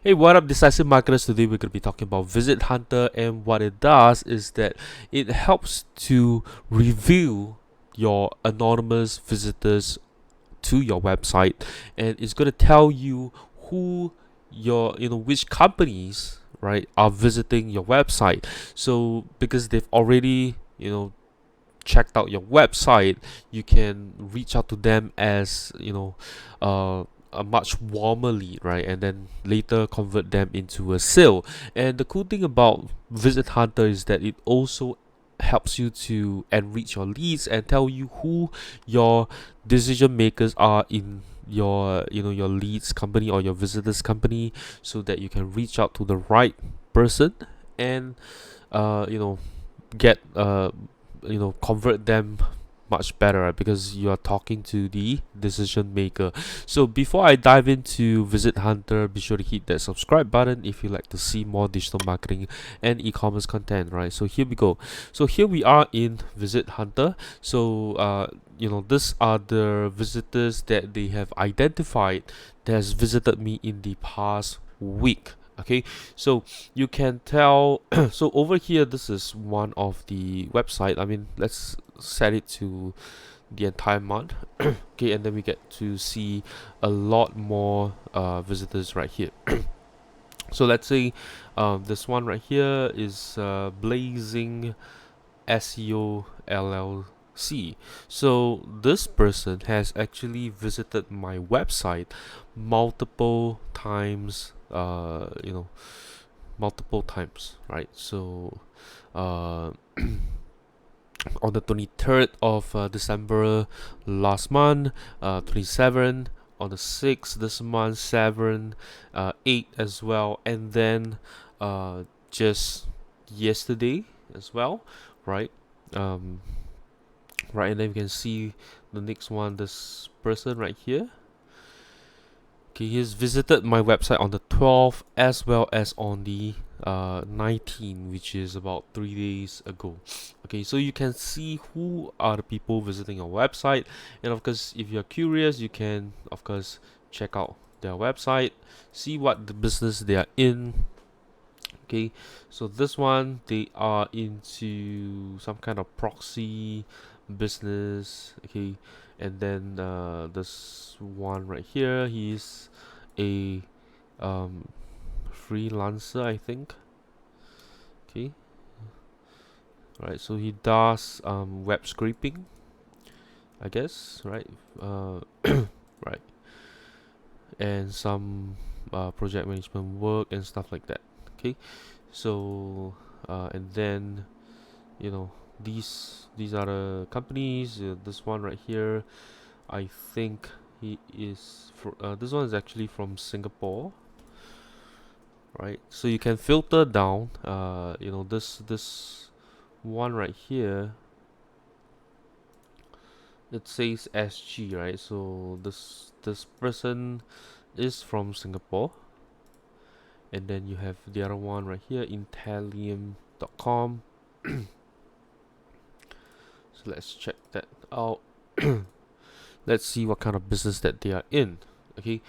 Hey, what up, decisive marketers? Today we're going to be talking about Visit Hunter, and what it does is that it helps to review your anonymous visitors to your website, and it's going to tell you who which companies, right, are visiting your website. So because they've already, checked out your website, you can reach out to them as a much warmer lead, right? And then later convert them into a sale. And the cool thing about Visit Hunter is that it also helps you to enrich your leads and tell you who your decision makers are in your leads company or your visitors company, so that you can reach out to the right person and uh you know get convert them much better, right? Because you are talking to the decision maker. So before I dive into Visit Hunter, be sure to hit that subscribe button if you like to see more digital marketing and e-commerce content, right? So here we go. So here we are in Visit Hunter. So these are the visitors that they have identified that has visited me in the past week. Okay, so you can tell. So over here, this is one of the website. I mean, let's set it to the entire month. Okay, and then we get to see a lot more visitors right here. So let's say this one right here is Blazing SEO LLC. So this person has actually visited my website multiple times. Multiple times, right? So uh, on the 23rd of December last month, 27 on the 6th this month, 7, 8 as well, and then just yesterday as well, right? Um, right, and then you can see the next one, this person right here. Okay, he's visited my website on the 12th as well as on the 19th, which is about 3 days ago. Okay, so you can see who are the people visiting your website, and of course, if you're curious, you can of course check out their website, see what the business they are in. Okay, so this one, they are into some kind of proxy business. Okay, and then this one right here, he's a um, freelancer, I think. Okay, right, so he does web scraping, I guess, right? Right, and some project management work and stuff like that. Okay, so and then you know these are the companies. This one right here, I think he is this one is actually from Singapore, right? So you can filter down. This one right here, it says SG, right? So this person is from Singapore, and then you have the other one right here, Intellium.com. So let's check that out. Let's see what kind of business that they are in. Okay,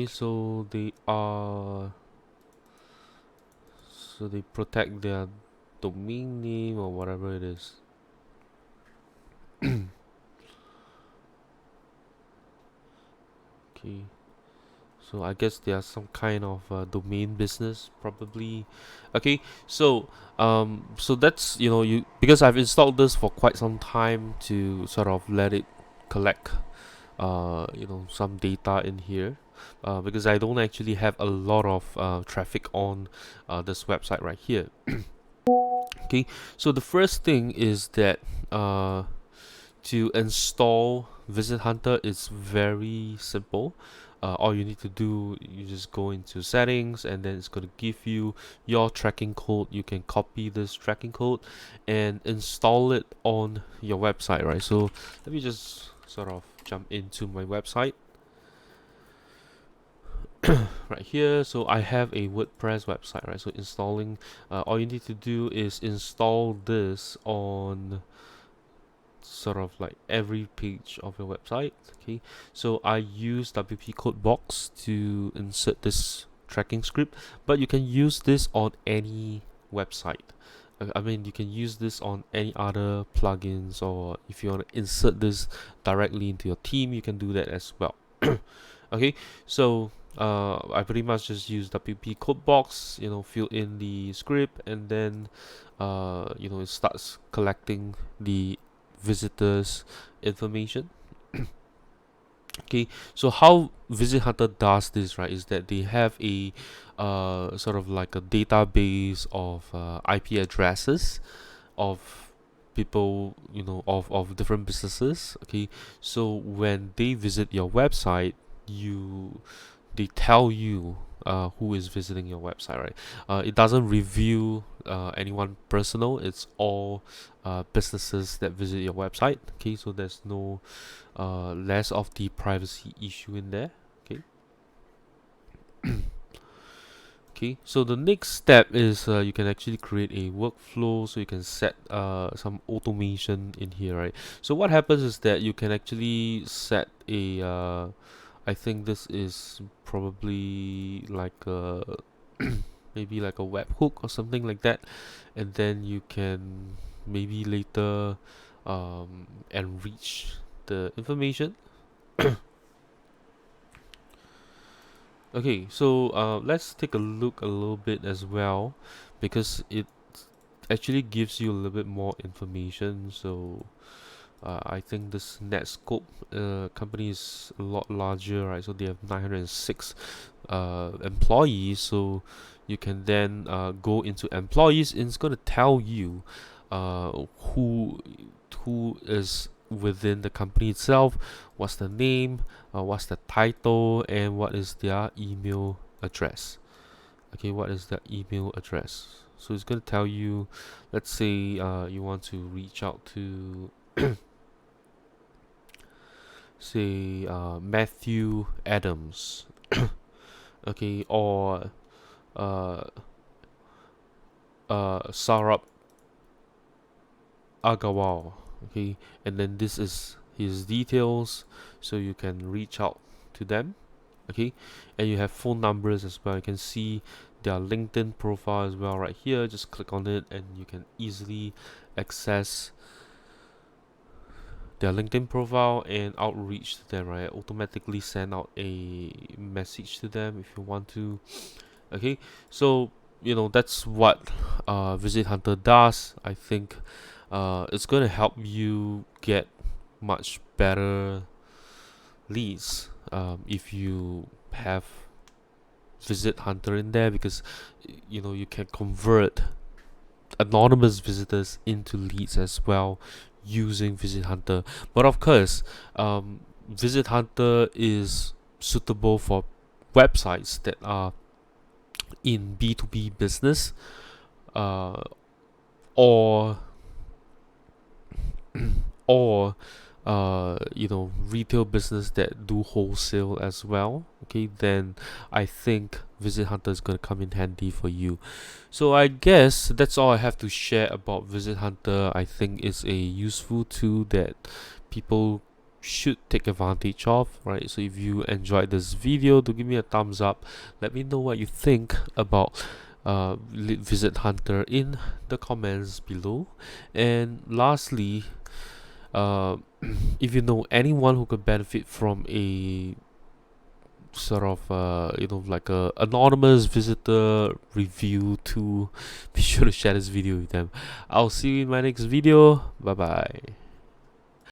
so they protect their domain name or whatever it is. Okay, so I guess they are some kind of domain business, probably. Okay, so that's you, because I've installed this for quite some time to sort of let it collect some data in here, because I don't actually have a lot of traffic on this website right here. Okay, so the first thing is that to install Visit Hunter is very simple. All you need to do, you just go into settings, and then it's going to give you your tracking code. You can copy this tracking code and install it on your website, right? So let me just sort of jump into my website right here. So I have a WordPress website, right? So installing, all you need to do is install this on sort of like every page of your website. Okay, so I use WP code box to insert this tracking script, but you can use this on any website. I mean, you can use this on any other plugins, or if you want to insert this directly into your team, you can do that as well. Okay, so I pretty much just use WP code box, fill in the script, and then it starts collecting the visitors information. Okay, so how Visit Hunter does this, right, is that they have a sort of like a database of IP addresses of people, of different businesses. Okay, so when they visit your website, they tell you who is visiting your website, right? It doesn't reveal anyone personal. It's all businesses that visit your website. Okay, so there's no less of the privacy issue in there. Okay. Okay, so the next step is you can actually create a workflow, so you can set some automation in here, right? So what happens is that you can actually set a I think this is probably like a maybe like a webhook or something like that, and then you can maybe later enrich the information. Okay, so let's take a look a little bit as well, because it actually gives you a little bit more information. So I think this Netscope company is a lot larger, right? So they have 906 employees. So you can then go into employees, and it's going to tell you who is within the company itself, what's the name, what's the title, and what is their email address. Okay, what is the email address? So it's going to tell you, let's say you want to reach out to say Matthew Adams. Okay, or Sarab Agawal. Okay, and then this is his details, so you can reach out to them. Okay, and you have phone numbers as well. You can see their LinkedIn profile as well right here. Just click on it and you can easily access their LinkedIn profile and outreach to them, right? Automatically send out a message to them if you want to. Okay, so that's what Visit Hunter does. I think it's going to help you get much better leads if you have Visit Hunter in there, because you can convert anonymous visitors into leads as well using Visit Hunter. But of course, Visit Hunter is suitable for websites that are in B2B business, or or retail business that do wholesale as well. Okay, then I think Visit Hunter is going to come in handy for you. So I guess that's all I have to share about Visit Hunter. I think it's a useful tool that people should take advantage of, right? So if you enjoyed this video, do give me a thumbs up. Let me know what you think about Visit Hunter in the comments below. And lastly, if you know anyone who could benefit from a sort of like a anonymous visitor review tool, be sure to share this video with them. I'll see you in my next video. Bye bye.